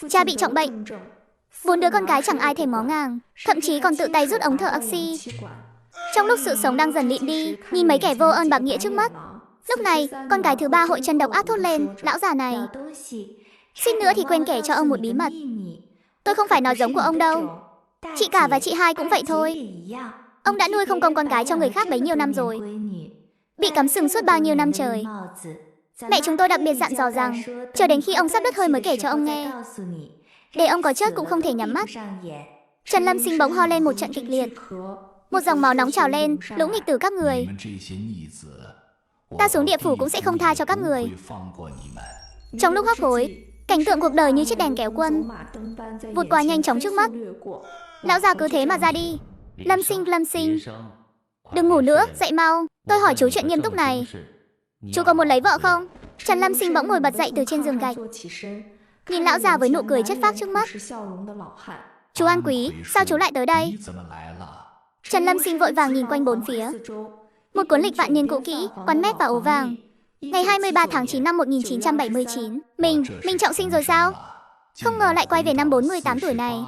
Cha bị trọng bệnh. 4 đứa con cái chẳng ai thèm ngó ngàng, thậm chí còn tự tay rút ống thở oxy. Trong lúc sự sống đang dần lịm đi, nhìn mấy kẻ vô ơn bạc nghĩa trước mắt. Lúc này, con cái thứ 3 hội chân độc ác thốt lên, lão già này. Suýt nữa thì quên kể cho ông một bí mật. Tôi không phải nói giống của ông đâu. Chị cả và chị hai cũng vậy thôi. Ông đã nuôi không công con gái cho người khác bấy nhiêu năm rồi. Bị cắm sừng suốt bao nhiêu năm trời. Mẹ chúng tôi đặc biệt dặn dò rằng, chờ đến khi ông sắp đứt hơi mới kể cho ông nghe. Để ông có chết cũng không thể nhắm mắt. Trần Lâm Sinh bỗng ho lên một trận kịch liệt. Một dòng máu nóng trào lên, lũ nghịch tử các người. Ta xuống địa phủ cũng sẽ không tha cho các người. Trong lúc hấp hối, cảnh tượng cuộc đời như chiếc đèn kéo quân vụt qua nhanh chóng trước mắt. Lão già cứ thế mà ra đi. Lâm Sinh, đừng ngủ nữa, dậy mau. Tôi hỏi chú chuyện nghiêm túc này. Chú có muốn lấy vợ không? Trần Lâm Sinh bỗng ngồi bật dậy từ trên giường gạch, nhìn lão già với nụ cười chất phác trước mắt. Chú An Quý, sao chú lại tới đây? Trần Lâm Sinh vội vàng nhìn quanh bốn phía. Một cuốn lịch vạn niên cũ kỹ, quắn mét và ố vàng. Ngày 23 tháng 9 năm 1979. Mình trọng sinh rồi sao? Không ngờ lại quay về năm 48 tuổi này.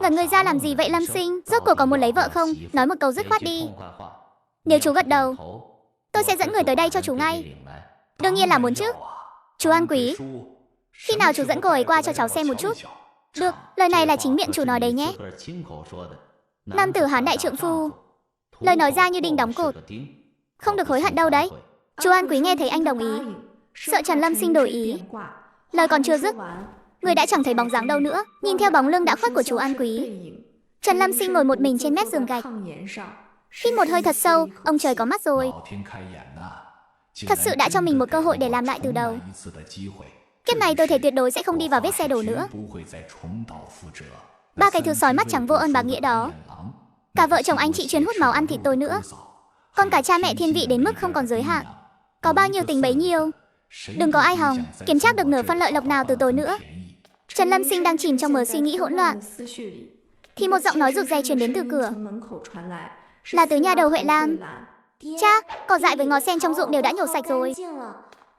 Ngẩn người ra làm gì vậy Lâm Sinh? Rốt cuộc có muốn lấy vợ không? Nói một câu dứt khoát đi. Nếu chú gật đầu, tôi sẽ dẫn người tới đây cho chú ngay. Đương nhiên là muốn chứ. Chú An Quý, khi nào chú dẫn cô ấy qua cho cháu xem một chút? Được, lời này là chính miệng chú nói đấy nhé. Nam tử hán đại trượng phu. Lời nói ra như đinh đóng cột. Không được hối hận đâu đấy. Chú An Quý nghe thấy anh đồng ý, sợ Trần Lâm Sinh đổi ý. Lời còn chưa dứt, người đã chẳng thấy bóng dáng đâu nữa. Nhìn theo bóng lưng đã khuất của chú An Quý, Trần Lâm Sinh ngồi một mình trên mép giường gạch. Hít một hơi thật sâu, ông trời có mắt rồi. Thật sự đã cho mình một cơ hội để làm lại từ đầu. Kiếp này tôi thề tuyệt đối sẽ không đi vào vết xe đổ nữa. Ba cái thứ sói mắt trắng vô ơn bạc nghĩa đó. Cả vợ chồng anh chị chuyên hút máu ăn thịt tôi nữa. Còn cả cha mẹ thiên vị đến mức không còn giới hạn. Có bao nhiêu tình bấy nhiêu. Đừng có ai hòng kiếm chắc được nửa phân lợi lộc nào từ tôi nữa. Trần Lâm Sinh đang chìm trong mớ suy nghĩ hỗn loạn, thì một giọng nói rụt rè truyền đến từ cửa. Là từ nhà đầu Huệ Lan. Cha, cỏ dại với ngó sen trong ruộng đều đã nhổ sạch rồi.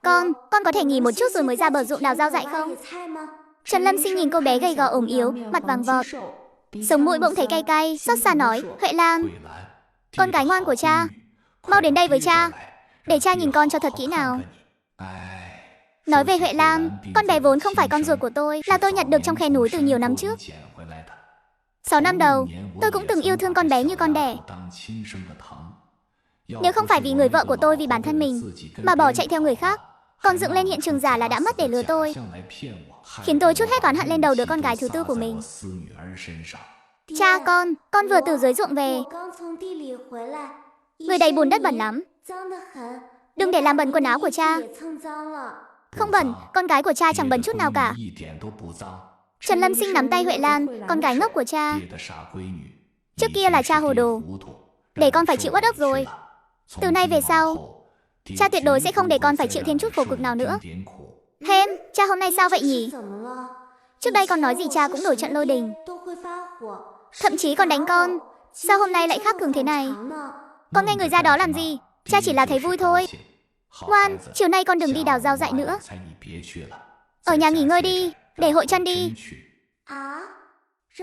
Con có thể nghỉ một chút rồi mới ra bờ ruộng đào rau dại không? Trần Lâm Sinh nhìn cô bé gầy gò ốm yếu, mặt vàng vọt, sống mũi bỗng thấy cay cay, xót xa nói, Huệ Lan, con gái ngoan của cha, mau đến đây với cha, để cha nhìn con cho thật kỹ nào. Nói về Huệ Lan, con bé vốn không phải con ruột của tôi, là tôi nhặt được trong khe núi từ nhiều năm trước. 6 năm đầu, tôi cũng từng yêu thương con bé như con đẻ. Nếu không phải vì người vợ của tôi vì bản thân mình mà bỏ chạy theo người khác, còn dựng lên hiện trường giả là đã mất để lừa tôi, khiến tôi trút hết oán hận lên đầu đứa con gái thứ tư của mình. Cha con vừa từ dưới ruộng về. Người đầy bùn đất bẩn lắm. Đừng để làm bẩn quần áo của cha. Không bẩn, con gái của cha chẳng bẩn chút nào cả. Trần Lâm Sinh nắm tay Huệ Lan, con gái ngốc của cha. Trước kia là cha hồ đồ, để con phải chịu uất ức rồi. Từ nay về sau, cha tuyệt đối sẽ không để con phải chịu thêm chút khổ cực nào nữa. Hem, cha hôm nay sao vậy nhỉ? Trước đây con nói gì cha cũng nổi trận lôi đình, thậm chí còn đánh con. Sao hôm nay lại khác thường thế này? Con nghe người ra đó làm gì? Cha chỉ là thấy vui thôi. Ngoan, chiều nay con đừng đi đào rau dại nữa. Ở nhà nghỉ ngơi đi, để Hội Trân đi.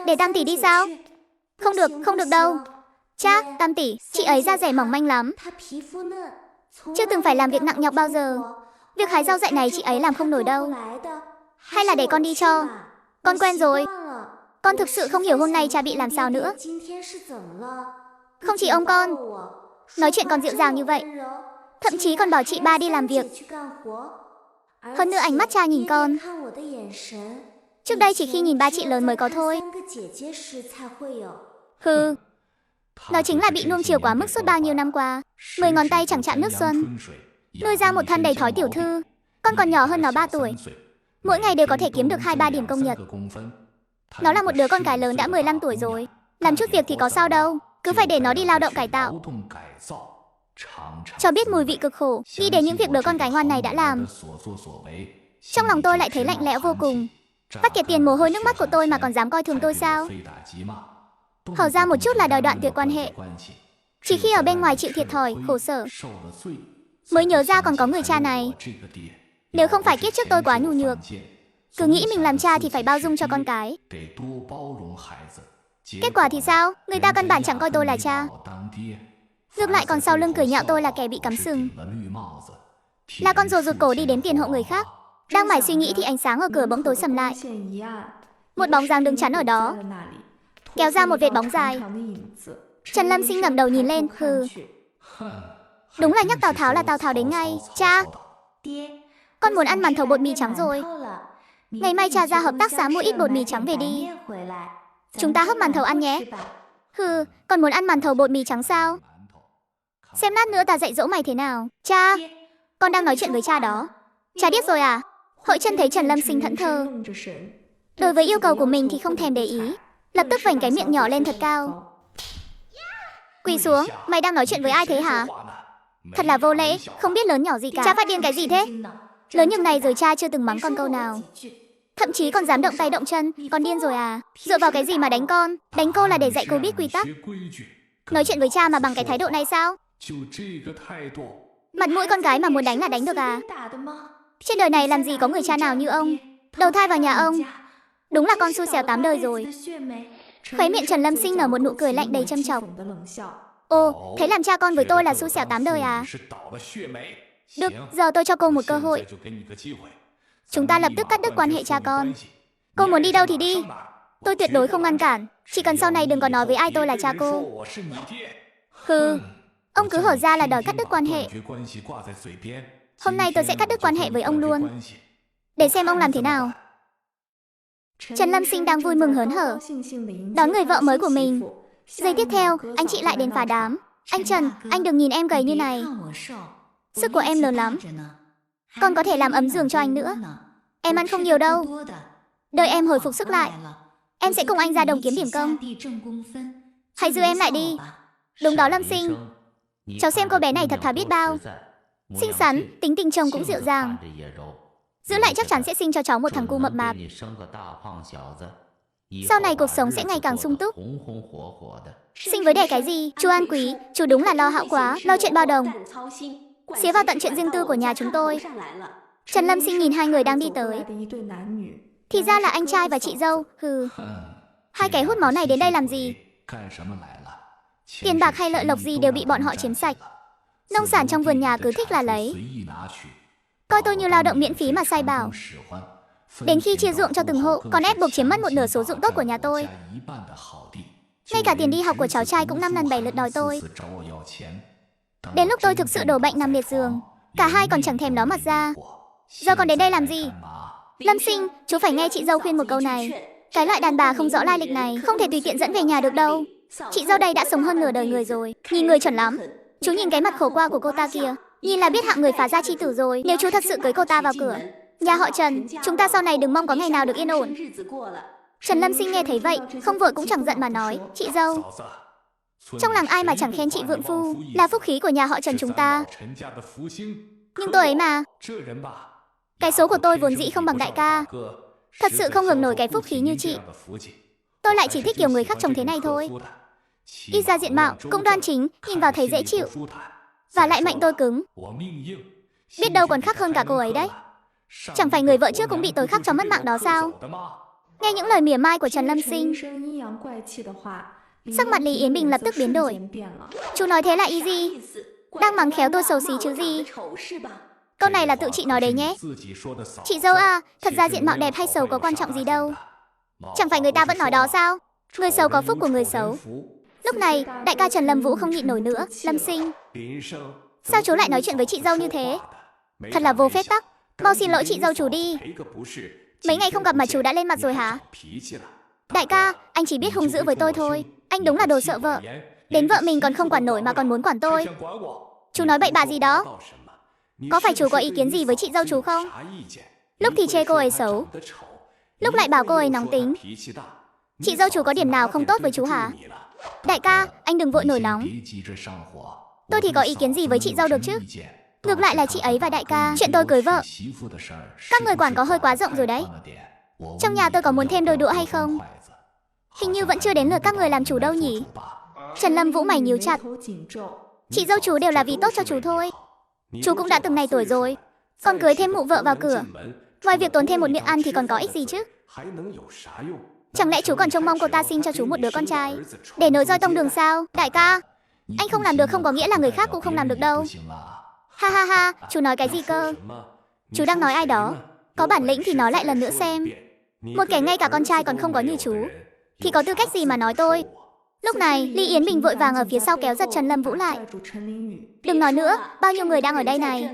Để Tam tỷ đi sao? Không được đâu. Cha, Tam tỷ, chị ấy da dẻ mỏng manh lắm, chưa từng phải làm việc nặng nhọc bao giờ. Việc hái rau dại này chị ấy làm không nổi đâu. Hay là để con đi cho? Con quen rồi. Con thực sự không hiểu hôm nay cha bị làm sao nữa. Không chỉ ông con, nói chuyện còn dịu dàng như vậy, thậm chí còn bảo chị ba đi làm việc. Hơn nữa ánh mắt cha nhìn con, trước đây chỉ khi nhìn ba chị lớn mới có thôi. Hừ, nó chính là bị nuông chiều quá mức suốt bao nhiêu năm qua. 10 ngón tay chẳng chạm nước xuân, nuôi ra một thân đầy thói tiểu thư. Con còn nhỏ hơn nó 3 tuổi, mỗi ngày đều có thể kiếm được 2-3 điểm công nhật. Nó là một đứa con gái lớn đã 15 tuổi rồi. Làm chút việc thì có sao đâu, cứ phải để nó đi lao động cải tạo, cho biết mùi vị cực khổ. Nghĩ đến những việc đứa con gái ngoan này đã làm, trong lòng tôi lại thấy lạnh lẽo vô cùng. Vắt kiệt tiền mồ hôi nước mắt của tôi mà còn dám coi thường tôi sao? Hở ra một chút là đòi đoạn tuyệt quan hệ. Chỉ khi ở bên ngoài chịu thiệt thòi, khổ sở, mới nhớ ra còn có người cha này. Nếu không phải kiếp trước tôi quá nhu nhược, Cứ nghĩ mình làm cha thì phải bao dung cho con cái. Kết quả thì sao? Người ta căn bản chẳng coi tôi là cha. Ngược lại còn sau lưng cười nhạo tôi là kẻ bị cắm sừng. Là con rùa rụt cổ đi đếm tiền hộ người khác. Đang mải suy nghĩ thì ánh sáng ở cửa bỗng tối sầm lại. Một bóng dáng đứng chắn ở đó, kéo ra một vệt bóng dài. Trần Lâm Sinh ngẩng đầu nhìn lên, hừ. Đúng là nhắc Tào Tháo là Tào Tháo đến ngay. Cha, con muốn ăn màn thầu bột mì trắng rồi. Ngày mai cha ra hợp tác xã mua ít bột mì trắng về đi. Chúng ta hấp màn thầu ăn nhé. Hừ, con muốn ăn màn thầu bột mì trắng sao? Xem lát nữa ta dạy dỗ mày thế nào. Cha, con đang nói chuyện với cha đó. Cha điếc rồi à? Hội Chân thấy Trần Lâm Sinh thẫn thờ. Đối với yêu cầu của mình thì không thèm để ý, lập tức vành cái miệng nhỏ lên thật cao. Quỳ xuống, mày đang nói chuyện với ai thế hả? Thật là vô lễ, không biết lớn nhỏ gì cả. Cha phát điên cái gì thế? Lớn nhường này rồi cha chưa từng mắng con câu nào. Thậm chí còn dám động tay động chân, con điên rồi à? Dựa vào cái gì mà đánh con? Đánh cô là để dạy cô biết quy tắc. Nói chuyện với cha mà bằng cái thái độ này sao? Mặt mũi con gái mà muốn đánh là đánh được à? Trên đời này làm gì có người cha nào như ông. Đầu thai vào nhà ông. Đúng là con xui xẻo 8 đời rồi. Khóe miệng Trần Lâm Sinh nở một nụ cười lạnh đầy châm chọc. Ồ, thế làm cha con với tôi là xui xẻo 8 đời à? Được, giờ tôi cho cô một cơ hội. Chúng ta lập tức cắt đứt quan hệ cha con. Cô muốn đi đâu thì đi. Tôi tuyệt đối không ngăn cản. Chỉ cần sau này đừng có nói với ai tôi là cha cô. Hừ, ông cứ hở ra là đòi cắt đứt quan hệ. Hôm nay tôi sẽ cắt đứt quan hệ với ông luôn. Để xem ông làm thế nào. Trần Lâm Sinh đang vui mừng hớn hở đón người vợ mới của mình. Giây tiếp theo, anh chị lại đến phá đám. Anh Trần, anh đừng nhìn em gầy như này. Sức của em lớn lắm. Con có thể làm ấm giường cho anh nữa. Em ăn không nhiều đâu. Đợi em hồi phục sức lại, em sẽ cùng anh ra đồng kiếm điểm công. Hãy giữ em lại đi. Đúng đó Lâm Sinh. Cháu xem cô bé này thật thà biết bao. Xinh xắn, tính tình chồng cũng dịu dàng. Giữ lại chắc chắn sẽ sinh cho cháu một thằng cu mập mạp. Sau này cuộc sống sẽ ngày càng sung túc. Sinh với đẻ cái gì? Chú An Quý, chú đúng là lo hão quá, lo chuyện bao đồng. Xía vào tận chuyện riêng tư của nhà chúng tôi. Trần Lâm Sinh nhìn hai người đang đi tới. Thì ra là anh trai và chị dâu. Hừ. Hai cái hút máu này đến đây làm gì? Tiền bạc hay lợi lộc gì đều bị bọn họ chiếm sạch. Nông sản trong vườn nhà cứ thích là lấy. Coi tôi như lao động miễn phí mà sai bảo. Đến khi chia ruộng cho từng hộ, còn ép buộc chiếm mất một nửa số ruộng tốt của nhà tôi. Ngay cả tiền đi học của cháu trai cũng 5 lần 7 lượt đòi tôi. Đến lúc tôi thực sự đổ bệnh nằm liệt giường, cả hai còn chẳng thèm ló mặt ra. Giờ còn đến đây làm gì? Lâm Sinh, chú phải nghe chị dâu khuyên một câu này. Cái loại đàn bà không rõ lai lịch này không thể tùy tiện dẫn về nhà được đâu. Chị dâu đây đã sống hơn nửa đời người rồi, nhìn người chuẩn lắm. Chú nhìn cái mặt khổ qua của cô ta kìa, nhìn là biết hạng người phá gia chi tử rồi. Nếu chú thật sự cưới cô ta vào cửa nhà họ Trần, chúng ta sau này đừng mong có ngày nào được yên ổn. Trần Lâm Sinh nghe thấy vậy, không vội cũng chẳng giận mà nói, chị dâu, trong làng ai mà chẳng khen chị vượng phu, là phúc khí của nhà họ Trần chúng ta. Nhưng tôi ấy mà, cái số của tôi vốn dĩ không bằng đại ca, thật sự không hưởng nổi cái phúc khí như chị. Tôi lại chỉ thích kiểu người khác trông thế này thôi. Y ra diện mạo cũng đoan chính, nhìn vào thấy dễ chịu. Và lại mệnh tôi cứng, biết đâu còn khác hơn cả cô ấy đấy. Chẳng phải người vợ trước cũng bị tôi khắc cho mất mạng đó sao? Nghe những lời mỉa mai của Trần Lâm Sinh, sắc mặt Lý Yến Bình lập tức biến đổi. Chú nói thế là ý gì? Đang mắng khéo tôi xấu xí chứ gì? Câu này là tự chị nói đấy nhé. Chị dâu à, thật ra diện mạo đẹp hay xấu có quan trọng gì đâu. Chẳng phải người ta vẫn nói đó sao? Người xấu có phúc của người xấu. Lúc này, đại ca Trần Lâm Vũ không nhịn nổi nữa. Lâm Sinh, sao chú lại nói chuyện với chị dâu như thế? Thật là vô phép tắc. Mau xin lỗi chị dâu chú đi. Mấy ngày không gặp mà chú đã lên mặt rồi hả? Đại ca, anh chỉ biết hung dữ với tôi thôi. Anh đúng là đồ sợ vợ. Đến vợ mình còn không quản nổi mà còn muốn quản tôi. Chú nói bậy bạ gì đó? Có phải chú có ý kiến gì với chị dâu chú không? Lúc thì chê cô ấy xấu, lúc lại bảo cô ấy nóng tính. Chị dâu chú có điểm nào không tốt với chú hả? Đại ca, anh đừng vội nổi nóng. Tôi thì có ý kiến gì với chị dâu được chứ? Ngược lại là chị ấy và đại ca, chuyện tôi cưới vợ, các người quản có hơi quá rộng rồi đấy. Trong nhà tôi có muốn thêm đôi đũa hay không? Hình như vẫn chưa đến lượt các người làm chủ đâu nhỉ? Trần Lâm Vũ mày nhíu chặt. Chị dâu chú đều là vì tốt cho chú thôi. Chú cũng đã từng này tuổi rồi, còn cưới thêm mụ vợ vào cửa, Ngoài việc tốn thêm một miệng ăn thì còn có ích gì chứ? Chẳng lẽ chú còn trông mong cô ta sinh cho chú một đứa con trai để nối roi tông đường sao? Đại ca, anh không làm được không có nghĩa là người khác cũng không làm được đâu. Ha ha ha, chú nói cái gì cơ? Chú đang nói ai đó? Có bản lĩnh thì nói lại lần nữa xem. Một kẻ ngay cả con trai còn không có như chú thì có tư cách gì mà nói tôi? Lúc này, Lý Yến Bình vội vàng ở phía sau kéo giật Trần Lâm Vũ lại. Đừng nói nữa, bao nhiêu người đang ở đây này.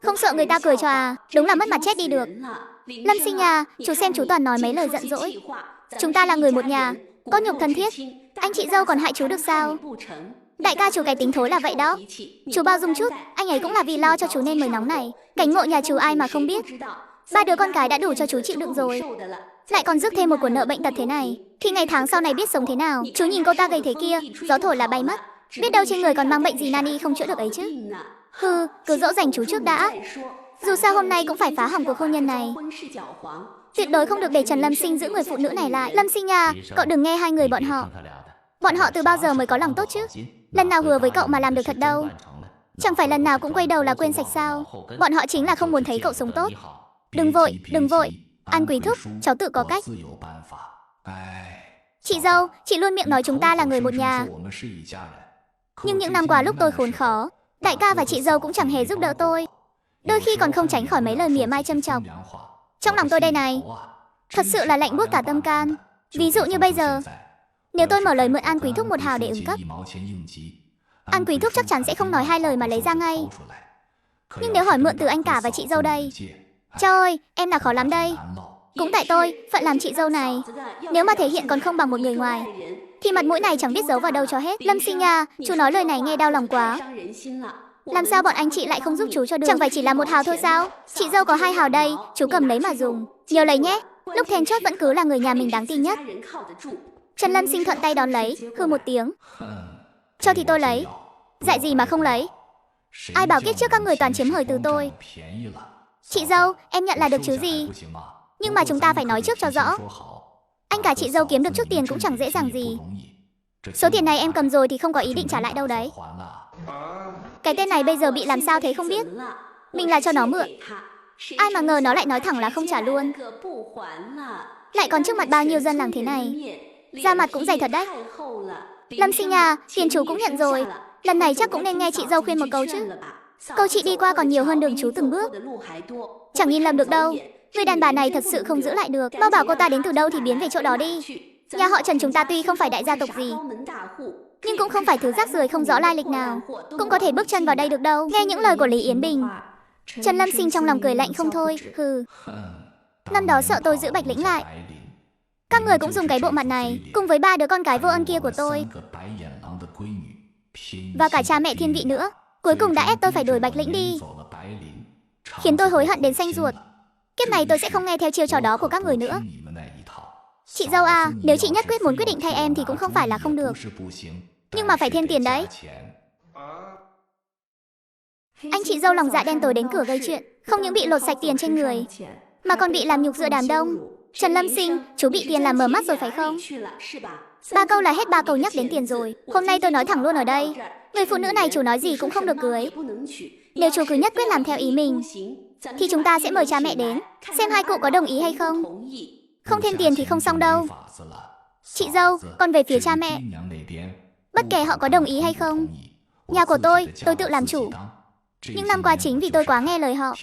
Không sợ người ta cười cho à? Đúng là mất mặt chết đi được. Lâm Sinh à, chú xem chú toàn nói mấy lời giận dỗi. Chúng ta là người một nhà, cốt nhục thân thiết. Anh chị dâu còn hại chú được sao? Đại ca chú cái tính thối là vậy đó. Chú bao dung chút, anh ấy cũng là vì lo cho chú nên mới nóng này. Cảnh ngộ nhà chú ai mà không biết. 3 đứa con cái đã đủ cho chú chịu đựng rồi, lại còn rước thêm một của nợ bệnh tật thế này thì ngày tháng sau này biết sống thế nào. Chú nhìn cô ta gầy thế kia, gió thổi là bay mất. Biết đâu trên người còn mang bệnh gì nani không chữa được ấy chứ. Hừ, cứ dỗ dành chú trước đã. Dù sao hôm nay cũng phải phá hỏng cuộc hôn nhân này. Tuyệt đối không được để Trần Lâm Sinh giữ người phụ nữ này lại. Lâm Sinh à, cậu đừng nghe hai người bọn họ. Bọn họ từ bao giờ mới có lòng tốt chứ? Lần nào hứa với cậu mà làm được thật đâu. Chẳng phải lần nào cũng quay đầu là quên sạch sao? Bọn họ chính là không muốn thấy cậu sống tốt. Đừng vội, đừng vội. An Quý thúc, cháu tự có cách. Chị dâu, chị luôn miệng nói chúng ta là người một nhà. Nhưng những năm qua lúc tôi khốn khó, đại ca và chị dâu cũng chẳng hề giúp đỡ tôi. Đôi khi còn không tránh khỏi mấy lời mỉa mai châm chọc. Trong lòng tôi đây này, thật sự là lạnh buốt cả tâm can. Ví dụ như bây giờ, nếu tôi mở lời mượn An Quý thúc 1 hào để ứng cấp, An Quý thúc chắc chắn sẽ không nói 2 lời mà lấy ra ngay. Nhưng nếu hỏi mượn từ anh cả và chị dâu đây, trời ơi, em là khó lắm đây. Cũng tại tôi, phận làm chị dâu này, nếu mà thể hiện còn không bằng một người ngoài thì mặt mũi này chẳng biết giấu vào đâu cho hết. Lâm Sinh à, chú nói lời này nghe đau lòng quá. Làm sao bọn anh chị lại không giúp chú cho được? Chẳng phải chỉ là 1 hào thôi sao? Chị dâu có 2 hào đây, chú cầm lấy mà dùng. Nhớ lấy nhé, lúc then chốt vẫn cứ là người nhà mình đáng tin nhất. Trần Lâm Sinh thuận tay đón lấy, hừ một tiếng. Cho thì tôi lấy, dạy gì mà không lấy. Ai bảo kiếp trước các người toàn chiếm hời từ tôi. Chị dâu, em nhận là được chứ gì. Nhưng mà chúng ta phải nói trước cho rõ. Anh cả chị dâu kiếm được chút tiền cũng chẳng dễ dàng gì. Số tiền này em cầm rồi thì không có ý định trả lại đâu đấy. Cái tên này bây giờ bị làm sao thế không biết. Mình là cho nó mượn, ai mà ngờ nó lại nói thẳng là không trả luôn. Lại còn trước mặt bao nhiêu dân làng thế này, da mặt cũng dày thật đấy. Lâm Sinh à, tiền chú cũng nhận rồi. Lần này chắc cũng nên nghe chị dâu khuyên một câu chứ. Câu chị đi qua còn nhiều hơn đường chú từng bước. Chẳng nhìn lầm được đâu. Người đàn bà này thật sự không giữ lại được. Mau bảo cô ta đến từ đâu thì biến về chỗ đó đi. Nhà họ Trần chúng ta tuy không phải đại gia tộc gì, nhưng cũng không phải thứ rác rưởi không rõ lai lịch nào cũng có thể bước chân vào đây được đâu. Nghe những lời của Lý Yến Bình, Trần Lâm Sinh trong lòng cười lạnh không thôi. Hừ, năm đó sợ tôi giữ Bạch Lĩnh lại, các người cũng dùng cái bộ mặt này cùng với 3 đứa con cái vô ơn kia của tôi và cả cha mẹ thiên vị nữa, cuối cùng đã ép tôi phải đuổi Bạch Lĩnh đi, khiến tôi hối hận đến xanh ruột. Kiếp này tôi sẽ không nghe theo chiêu trò đó của các người nữa. Chị dâu à, nếu chị nhất quyết muốn quyết định thay em thì cũng không phải là không được, nhưng mà phải thêm tiền đấy. Anh chị dâu lòng dạ đen tối đến cửa gây chuyện, không những bị lột sạch tiền trên người mà còn bị làm nhục giữa đám đông. Trần Lâm Sinh, chú bị tiền làm mờ mắt rồi phải không? 3 câu là hết 3 câu nhắc đến tiền rồi. Hôm nay tôi nói thẳng luôn ở đây, người phụ nữ này chú nói gì cũng không được cưới. Nếu chú cứ nhất quyết làm theo ý mình thì chúng ta sẽ mời cha mẹ đến xem hai cụ có đồng ý hay không. Không thêm tiền thì không xong đâu. Chị dâu, còn về phía cha mẹ, bất kể họ có đồng ý hay không, nhà của tôi tự làm chủ. Những năm qua chính vì tôi quá nghe lời họ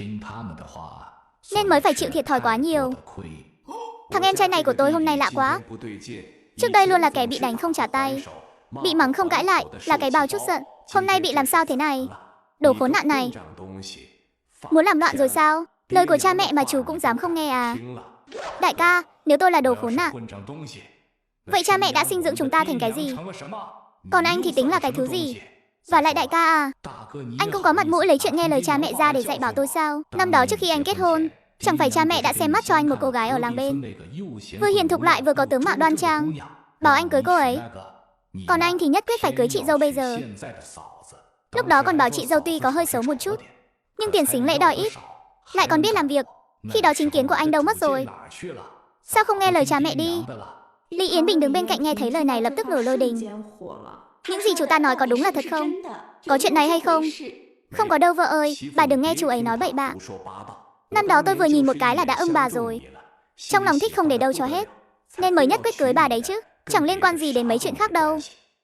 nên mới phải chịu thiệt thòi quá nhiều. Thằng em trai này của tôi hôm nay lạ quá. Trước đây luôn là kẻ bị đánh không trả tay, bị mắng không cãi lại, là cái bao chút giận. Hôm nay bị làm sao thế này? Đồ khốn nạn này, muốn làm loạn rồi sao? Lời của cha mẹ mà chú cũng dám không nghe à? Đại ca, nếu tôi là đồ khốn nạn, vậy cha mẹ đã sinh dưỡng chúng ta thành cái gì? Còn anh thì tính là cái thứ gì? Và lại đại ca à, anh cũng có mặt mũi lấy chuyện nghe lời cha mẹ ra để dạy bảo tôi sao? Năm đó trước khi anh kết hôn, chẳng phải cha mẹ đã xem mắt cho anh một cô gái ở làng bên, vừa hiền thục lại vừa có tướng mạo đoan trang, bảo anh cưới cô ấy. Còn anh thì nhất quyết phải cưới chị dâu bây giờ. Lúc đó còn bảo chị dâu tuy có hơi xấu một chút, nhưng tiền xính lễ đòi ít, lại còn biết làm việc. Khi đó chính kiến của anh đâu mất rồi? Sao không nghe lời cha mẹ đi? Lý Yến Bình đứng bên cạnh nghe thấy lời này lập tức nổi lôi đình. Những gì chú ta nói có đúng là thật không? Có chuyện này hay không? Không có đâu vợ ơi, bà đừng nghe chú ấy nói bậy bạ. Năm đó tôi vừa nhìn một cái là đã ưng bà rồi. Trong lòng thích không để đâu cho hết, nên mới nhất quyết cưới bà đấy chứ. Chẳng liên quan gì đến mấy chuyện khác đâu.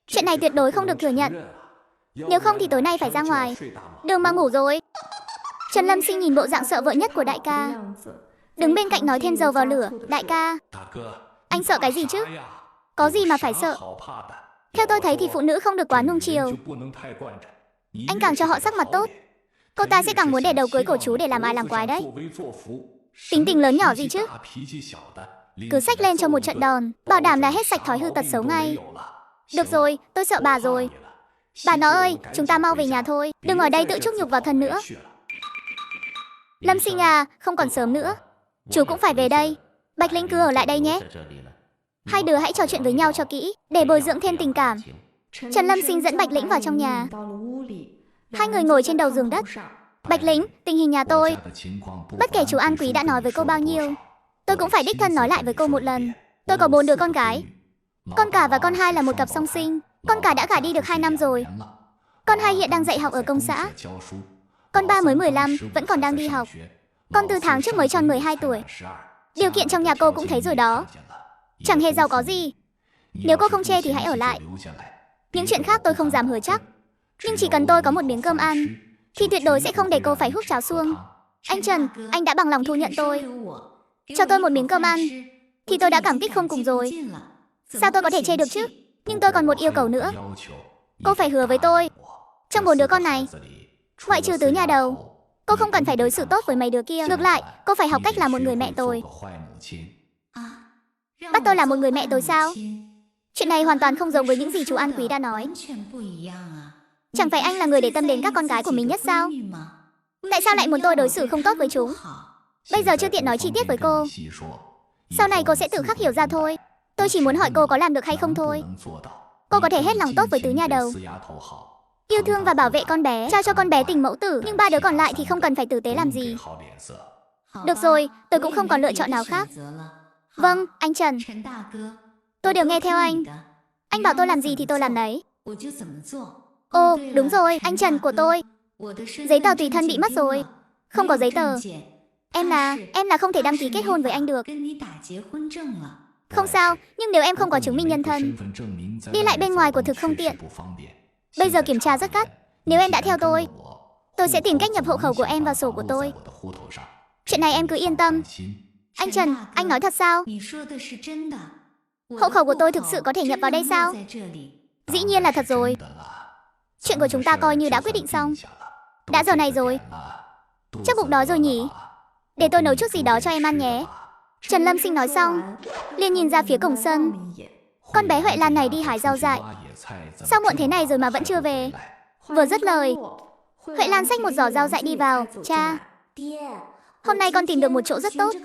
Chuyện này tuyệt đối không được thừa nhận. Nếu không thì tối nay phải ra ngoài. Đường mà ngủ rồi. Trần Lâm Sinh nhìn bộ dạng sợ vợ nhất của đại ca, đứng bên cạnh nói thêm dầu vào lửa. Đại ca, anh sợ cái gì chứ? Có gì mà phải sợ? Theo tôi thấy thì phụ nữ không được quá nuông chiều. Anh càng cho họ sắc mặt tốt, cô ta sẽ càng muốn để đầu cưới cổ chú để làm ai làm quái đấy. Tính tình lớn nhỏ gì chứ? Cứ xách lên cho một trận đòn, bảo đảm là hết sạch thói hư tật xấu ngay. Được rồi, tôi sợ bà rồi. Bà nó ơi, chúng ta mau về nhà thôi, đừng ở đây tự chuốc nhục vào thân nữa. Lâm Sinh à, không còn sớm nữa, chú cũng phải về đây. Bạch Linh cứ ở lại đây nhé. Hai đứa hãy trò chuyện với nhau cho kỹ, để bồi dưỡng thêm tình cảm. Trần Lâm Sinh dẫn Bạch Lĩnh vào trong nhà. Hai người ngồi trên đầu giường đất. Bạch Lĩnh, tình hình nhà tôi, bất kể chú An Quý đã nói với cô bao nhiêu, tôi cũng phải đích thân nói lại với cô một lần. Tôi có 4 đứa con gái. Con cả và con hai là một cặp song sinh. Con cả đã gả đi được 2 năm rồi. Con hai hiện đang dạy học ở công xã. Con ba mới 15, vẫn còn đang đi học. Con 4 tháng trước mới tròn 12 tuổi. Điều kiện trong nhà cô cũng thấy rồi đó. Chẳng hề giàu có gì. Nếu cô không chê thì hãy ở lại. Những chuyện khác tôi không dám hứa chắc, nhưng chỉ cần tôi có một miếng cơm ăn thì tuyệt đối sẽ không để cô phải hút cháo suông. Anh Trần, anh đã bằng lòng thu nhận tôi, cho tôi một miếng cơm ăn thì tôi đã cảm kích không cùng rồi. Sao tôi có thể chê được chứ? Nhưng tôi còn một yêu cầu nữa. Cô phải hứa với tôi, trong 4 đứa con này, ngoại trừ Tứ nhà đầu, cô không cần phải đối xử tốt với mấy đứa kia. Ngược lại, cô phải học cách làm một người mẹ tồi. Bắt tôi là một người mẹ tồi sao? Chuyện này hoàn toàn không giống với những gì chú An Quý đã nói. Chẳng phải anh là người để tâm đến các con gái của mình nhất sao? Tại sao lại muốn tôi đối xử không tốt với chúng? Bây giờ chưa tiện nói chi tiết với cô. Sau này cô sẽ tự khắc hiểu ra thôi. Tôi chỉ muốn hỏi cô có làm được hay không thôi. Cô có thể hết lòng tốt với Tứ nhà đầu, yêu thương và bảo vệ con bé, trao cho con bé tình mẫu tử, nhưng 3 đứa còn lại thì không cần phải tử tế làm gì. Được rồi, tôi cũng không còn lựa chọn nào khác. Vâng, anh Trần, tôi đều nghe theo anh. Anh bảo tôi làm gì thì tôi làm đấy. Ồ, đúng rồi, anh Trần của tôi, giấy tờ tùy thân bị mất rồi. Không có giấy tờ. Em là không thể đăng ký kết hôn với anh được. Không sao, nhưng nếu em không có chứng minh nhân thân, đi lại bên ngoài của thực không tiện. Bây giờ kiểm tra rất gắt. Nếu em đã theo tôi sẽ tìm cách nhập hộ khẩu của em vào sổ của tôi. Chuyện này em cứ yên tâm. Anh Trần, anh nói thật sao? Hộ khẩu của tôi thực sự có thể nhập vào đây sao? Dĩ nhiên là thật rồi. Chuyện của chúng ta coi như đã quyết định xong. Đã giờ này rồi. Chắc bụng đói rồi nhỉ? Để tôi nấu chút gì đó cho em ăn nhé. Trần Lâm Sinh nói xong, liền nhìn ra phía cổng sân. Con bé Huệ Lan này đi hái rau dại. Sao muộn thế này rồi mà vẫn chưa về? Vừa dứt lời, Huệ Lan xách một giỏ rau dại đi vào. Cha, hôm nay con tìm được một chỗ rất tốt.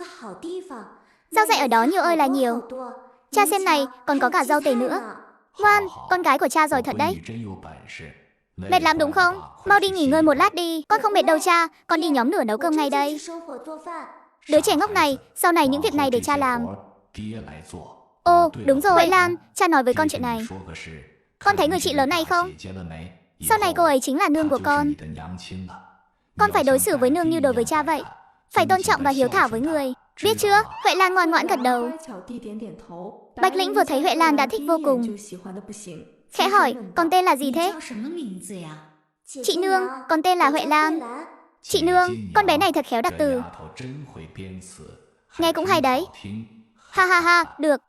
Rau dại ở đó nhiều ơi là nhiều. Cha xem này, còn có cả rau tề nữa. Ngoan, con gái của cha giỏi thật đấy. Mệt lắm đúng không? Mau đi nghỉ ngơi một lát đi. Con không mệt đâu cha, con đi nhóm lửa nấu cơm ngay đây. Đứa trẻ ngốc này, sau này những việc này để cha làm. Ồ, đúng rồi, Huệ Lan, cha nói với con chuyện này. Con thấy người chị lớn này không? Sau này cô ấy chính là nương của con. Con phải đối xử với nương như đối với cha vậy. Phải tôn trọng và hiếu thảo với người. Biết chưa? Huệ Lan ngoan ngoãn gật đầu. Bạch Lĩnh vừa thấy Huệ Lan đã thích vô cùng. Khẽ hỏi, con tên là gì thế? Chị nương, con tên là Huệ Lan. Chị nương, con bé này thật khéo đặt từ. Nghe cũng hay đấy. Ha ha ha, được.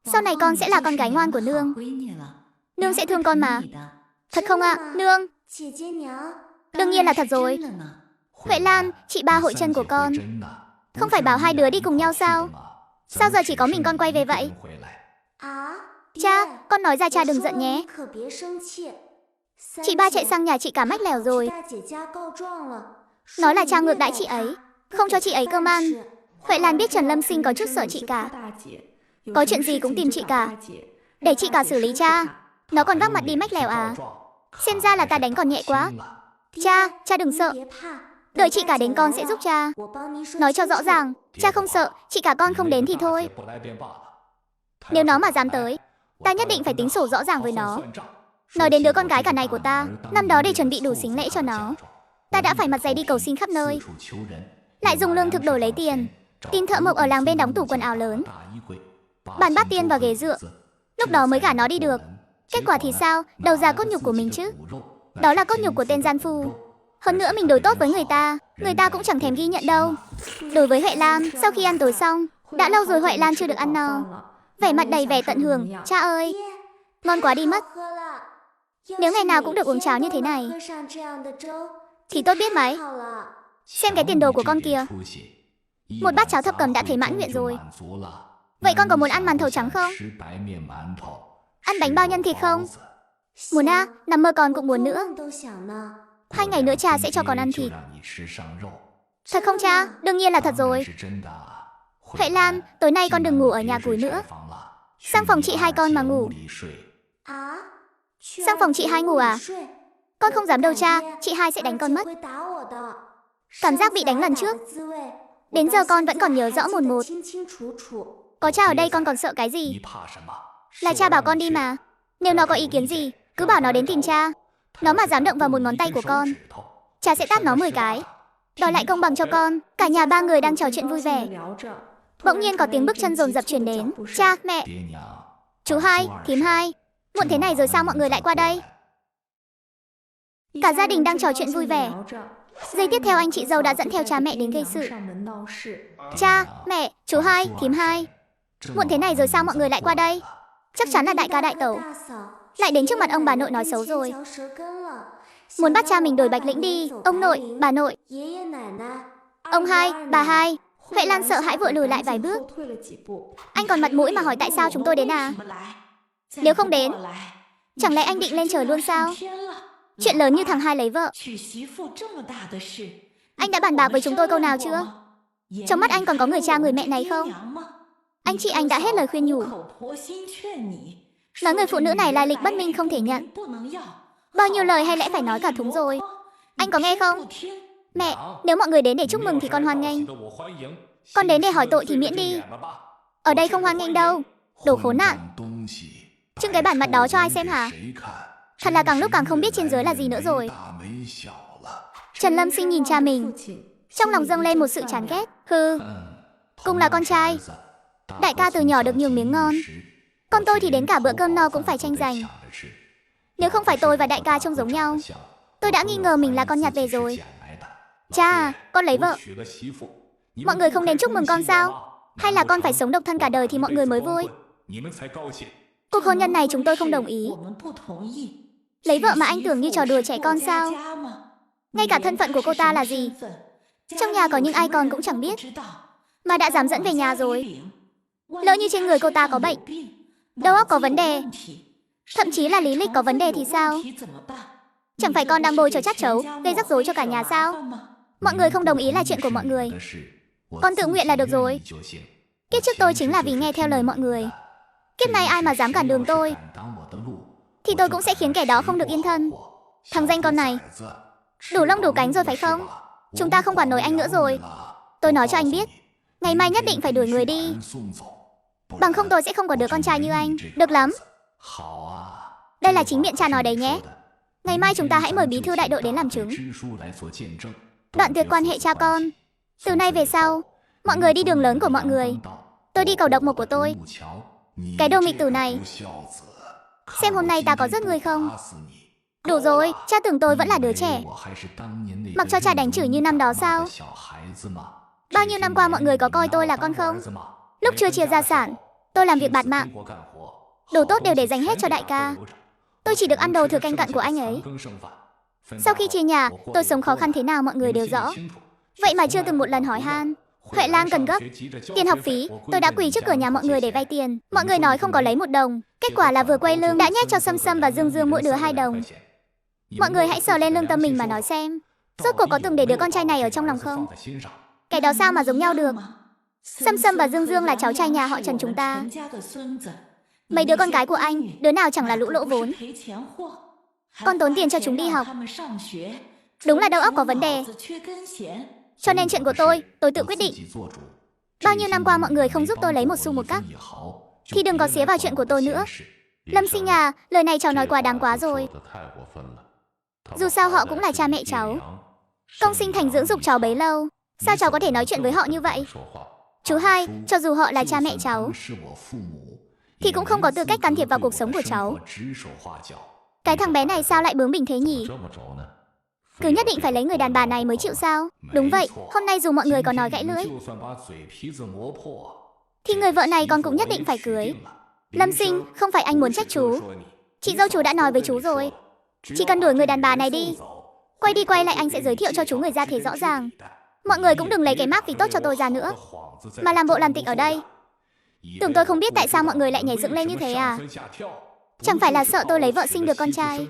Sau này con sẽ là con gái ngoan của nương. Nương sẽ thương con mà. Thật không ạ, nương? Đương nhiên là thật rồi. Huệ Lan, chị ba hội chân của con. Không phải bảo hai đứa đi cùng nhau sao? Sao giờ chỉ có mình con quay về vậy? Cha, con nói ra cha đừng giận nhé. Chị ba chạy sang nhà chị cả mách lèo rồi. Nói là cha ngược đãi chị ấy, không cho chị ấy cơm ăn. Huệ Lan biết Trần Lâm Sinh có chút sợ chị cả, có chuyện gì cũng tìm chị cả, để chị cả xử lý cha. Nó còn vác mặt đi mách lèo à? Xem ra là ta đánh còn nhẹ quá. Cha đừng sợ. Đợi chị cả đến con sẽ giúp cha. Nói cho rõ ràng, cha không sợ, chị cả con không đến thì thôi. Nếu nó mà dám tới, ta nhất định phải tính sổ rõ ràng với nó. Nói đến đứa con gái cả này của ta, năm đó để chuẩn bị đủ sính lễ cho nó, ta đã phải mặt dày đi cầu xin khắp nơi. lại dùng lương thực đổi lấy tiền. Tìm thợ mộc ở làng bên đóng tủ quần áo lớn, bàn bát tiên và ghế dựa. Lúc đó mới gả nó đi được. Kết quả thì sao? Đầu ra cốt nhục của mình chứ. Đó là cốt nhục của tên gian phu. Hơn nữa mình đối tốt với người ta cũng chẳng thèm ghi nhận đâu. Đối với Huệ Lan, sau khi ăn tối xong, đã lâu rồi Huệ Lan chưa được ăn no. Vẻ mặt đầy vẻ tận hưởng. Cha ơi, ngon quá đi mất. Nếu ngày nào cũng được uống cháo như thế này thì tốt biết mấy. Xem cái tiền đồ của con kìa. Một bát cháo thập cẩm đã thấy mãn nguyện rồi. Vậy con có muốn ăn màn thầu trắng không? Ăn bánh bao nhân thịt không? Muốn à, nằm mơ con cũng muốn nữa. 2 ngày nữa cha sẽ cho con ăn thịt. Thật không cha? Đương nhiên là thật rồi. Huệ Lan, tối nay con đừng ngủ ở nhà Cúi nữa. Sang phòng chị hai con mà ngủ. Sang phòng chị hai ngủ à? Con không dám đâu cha, chị hai sẽ đánh con mất. Cảm giác bị đánh lần trước, đến giờ con vẫn còn nhớ rõ mồn một. Có cha ở đây con còn sợ cái gì? Là cha bảo con đi mà. Nếu nó có ý kiến gì, cứ bảo nó đến tìm cha. Nó mà dám động vào một ngón tay của con, cha sẽ tát nó 10 cái. Đòi lại công bằng cho con. Cả nhà 3 người đang trò chuyện vui vẻ. Bỗng nhiên có tiếng bước chân dồn dập truyền đến. Cha, mẹ, chú hai, thím hai, muộn thế này rồi sao mọi người lại qua đây? Cả gia đình đang trò chuyện vui vẻ. Giây tiếp theo anh chị dâu đã dẫn theo cha mẹ đến gây sự. Cha, mẹ, chú hai, thím hai, muộn thế này rồi sao mọi người lại qua đây? Chắc chắn là đại ca đại tẩu lại đến trước mặt ông bà nội nói xấu rồi. Muốn bắt cha mình đổi Bạch Lĩnh đi. Ông nội, bà nội, ông hai, bà hai. Huệ Lan sợ hãi vội lùi lại vài bước. Anh còn mặt mũi mà hỏi tại sao chúng tôi đến à? Nếu không đến, chẳng lẽ anh định lên trời luôn sao? Chuyện lớn như thằng hai lấy vợ, anh đã bàn bạc với chúng tôi câu nào chưa? Trong mắt anh còn có người cha người mẹ này không? Anh chị anh đã hết lời khuyên nhủ, nói người phụ nữ này lai lịch bất minh không thể nhận. Bao nhiêu lời hay lẽ phải nói cả thúng rồi. Anh có nghe không? Mẹ, nếu mọi người đến để chúc mừng thì con hoan nghênh. Con đến để hỏi tội thì miễn đi. Ở đây không hoan nghênh đâu. Đồ khốn nạn. Trưng cái bản mặt đó cho ai xem hả? Thật là càng lúc càng không biết trên dưới là gì nữa rồi. Trần Lâm Sinh nhìn cha mình, trong lòng dâng lên một sự chán ghét. Hừ, cùng là con trai, đại ca từ nhỏ được nhường miếng ngon, con tôi thì đến cả bữa cơm no cũng phải tranh giành. Nếu không phải tôi và đại ca trông giống nhau, tôi đã nghi ngờ mình là con nhặt về rồi. Cha à, con lấy vợ, mọi người không đến chúc mừng con sao? Hay là con phải sống độc thân cả đời thì mọi người mới vui? Cuộc hôn nhân này chúng tôi không đồng ý. Lấy vợ mà anh tưởng như trò đùa trẻ con sao? Ngay cả thân phận của cô ta là gì, trong nhà có những ai con cũng chẳng biết, mà đã dám dẫn về nhà rồi. Lỡ như trên người cô ta có bệnh, đầu óc có vấn đề, thậm chí là lý lịch có vấn đề thì sao? Chẳng phải con đang bôi cho chát chấu, gây rắc rối cho cả nhà sao? Mọi người không đồng ý là chuyện của mọi người, con tự nguyện là được rồi. Kiếp trước tôi chính là vì nghe theo lời mọi người. Kiếp này ai mà dám cản đường tôi thì tôi cũng sẽ khiến kẻ đó không được yên thân. Thằng danh con này đủ lông đủ cánh rồi phải không? Chúng ta không quản nổi anh nữa rồi. Tôi nói cho anh biết, ngày mai nhất định phải đuổi người đi, bằng không tôi sẽ không có đứa con trai như anh. Được lắm. Đây là chính miệng cha nói đấy nhé. Ngày mai chúng ta hãy mời bí thư đại đội đến làm chứng, đoạn tuyệt quan hệ cha con. Từ nay về sau, mọi người đi đường lớn của mọi người, tôi đi cầu độc mộc của tôi. Cái đồ nghịch tử này, xem hôm nay ta có giết người không? Đủ rồi, cha tưởng tôi vẫn là đứa trẻ, mặc cho cha đánh chửi như năm đó sao? Bao nhiêu năm qua mọi người có coi tôi là con không? Lúc chưa chia gia sản, tôi làm việc bạt mạng, đồ tốt đều để dành hết cho đại ca. Tôi chỉ được ăn đồ thừa canh cặn của anh ấy. Sau khi chia nhà, tôi sống khó khăn thế nào mọi người đều rõ. Vậy mà chưa từng một lần hỏi han. Huệ Lan cần gấp tiền học phí, tôi đã quỳ trước cửa nhà mọi người để vay tiền. Mọi người nói không có lấy 1 đồng. Kết quả là vừa quay lưng đã nhét cho Sâm Sâm và Dương Dương mỗi đứa 2 đồng. Mọi người hãy sờ lên lương tâm mình mà nói xem, rốt cuộc có từng để đứa con trai này ở trong lòng không? Cái đó sao mà giống nhau được? Sâm Sâm và Dương Dương là cháu trai nhà họ Trần chúng ta. Mấy đứa con cái của anh, đứa nào chẳng là lũ lỗ vốn. Con tốn tiền cho chúng đi học, đúng là đầu óc có vấn đề. Cho nên chuyện của tôi tự quyết định. Bao nhiêu năm qua mọi người không giúp tôi lấy một xu một cắc, thì đừng có xía vào chuyện của tôi nữa. Lâm Sinh à, lời này cháu nói quá đáng quá rồi. Dù sao họ cũng là cha mẹ cháu, công sinh thành dưỡng dục cháu bấy lâu. Sao cháu có thể nói chuyện với họ như vậy? Chú hai, cho dù họ là cha mẹ cháu, thì cũng không có tư cách can thiệp vào cuộc sống của cháu. Cái thằng bé này sao lại bướng bỉnh thế nhỉ? Cứ nhất định phải lấy người đàn bà này mới chịu sao? Đúng vậy, hôm nay dù mọi người có nói gãy lưỡi, thì người vợ này con cũng nhất định phải cưới. Lâm Sinh, không phải anh muốn trách chú. Chị dâu chú đã nói với chú rồi. Chỉ cần đuổi người đàn bà này đi. Quay đi quay lại anh sẽ giới thiệu cho chú người ra thế rõ ràng. Mọi người cũng đừng lấy cái mác vì tốt cho tôi ra nữa, mà làm bộ làm tịnh ở đây. Tưởng tôi không biết tại sao mọi người lại nhảy dựng lên như thế à? Chẳng phải là sợ tôi lấy vợ sinh được con trai?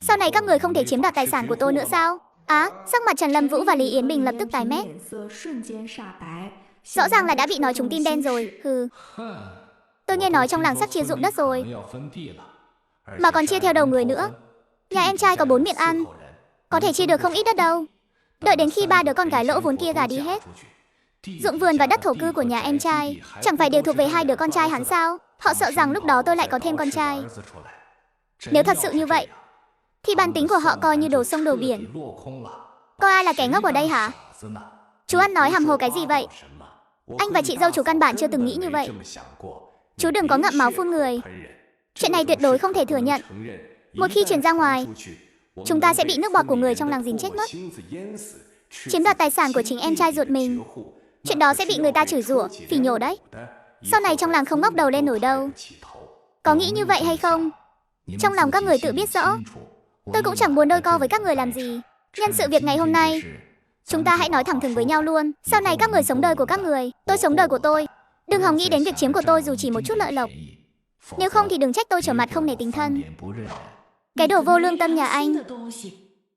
Sau này các người không thể chiếm đoạt tài sản của tôi nữa sao? Sắc mặt Trần Lâm Vũ và Lý Yến Bình lập tức tái mét. Rõ ràng là đã bị nói trúng tim đen rồi. Hừ. Tôi nghe nói trong làng sắp chia ruộng đất rồi, mà còn chia theo đầu người nữa. Nhà em trai có 4 miệng ăn, có thể chia được không ít đất đâu. Đợi đến khi 3 đứa con gái lỗ vốn kia gả đi hết, ruộng vườn và đất thổ cư của nhà em trai chẳng phải đều thuộc về 2 đứa con trai hắn sao? Họ sợ rằng lúc đó tôi lại có thêm con trai. Nếu thật sự như vậy, thì bản tính của họ coi như đồ sông đồ biển. Coi ai là kẻ ngốc ở đây hả? Chú ăn nói hàm hồ cái gì vậy? Anh và chị dâu chú căn bản chưa từng nghĩ như vậy. Chú đừng có ngậm máu phun người. Chuyện này tuyệt đối không thể thừa nhận. Một khi truyền ra ngoài, chúng ta sẽ bị nước bọt của người trong làng dìm chết mất. Chiếm đoạt tài sản của chính em trai ruột mình, chuyện đó sẽ bị người ta chửi rủa, phỉ nhổ đấy. Sau này trong làng không ngóc đầu lên nổi đâu. Có nghĩ như vậy hay không? Trong lòng các người tự biết rõ. Tôi cũng chẳng muốn đôi co với các người làm gì. Nhân sự việc ngày hôm nay, chúng ta hãy nói thẳng thừng với nhau luôn. Sau này các người sống đời của các người, tôi sống đời của tôi. Đừng hòng nghĩ đến việc chiếm của tôi dù chỉ một chút lợi lộc. Nếu không thì đừng trách tôi trở mặt không nể tình thân. Cái đồ vô lương tâm nhà anh.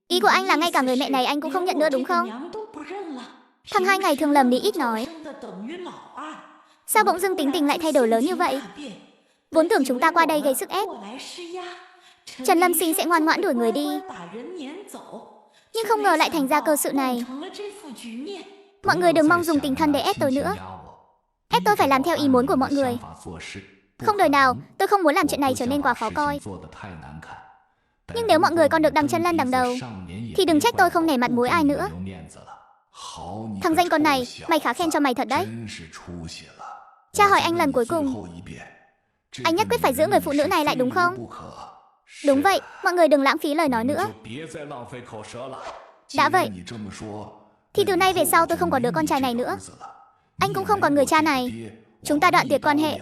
Ý của anh là ngay cả người mẹ này anh cũng không nhận nữa đúng không? Thằng hai ngày thường lầm đi ít nói. Sao bỗng dưng tính tình lại thay đổi lớn như vậy? Vốn tưởng chúng ta qua đây gây sức ép, Trần Lâm Sinh sẽ ngoan ngoãn đuổi người đi, nhưng không ngờ lại thành ra cơ sự này. Mọi người đừng mong dùng tình thân để ép tôi nữa. Ép tôi phải làm theo ý muốn của mọi người. Không đời nào, tôi không muốn làm chuyện này trở nên quá khó coi. Nhưng nếu mọi người còn được đằng chân lên đằng đầu, thì đừng trách tôi không nể mặt mũi ai nữa. Thằng danh con này, mày khá khen cho mày thật đấy. Cha hỏi anh lần cuối cùng, anh nhất quyết phải giữ người phụ nữ này lại đúng không? Đúng vậy, mọi người đừng lãng phí lời nói nữa. Đã vậy, thì từ nay về sau tôi không có đứa con trai này nữa. Anh cũng không còn người cha này. Chúng ta đoạn tuyệt quan hệ.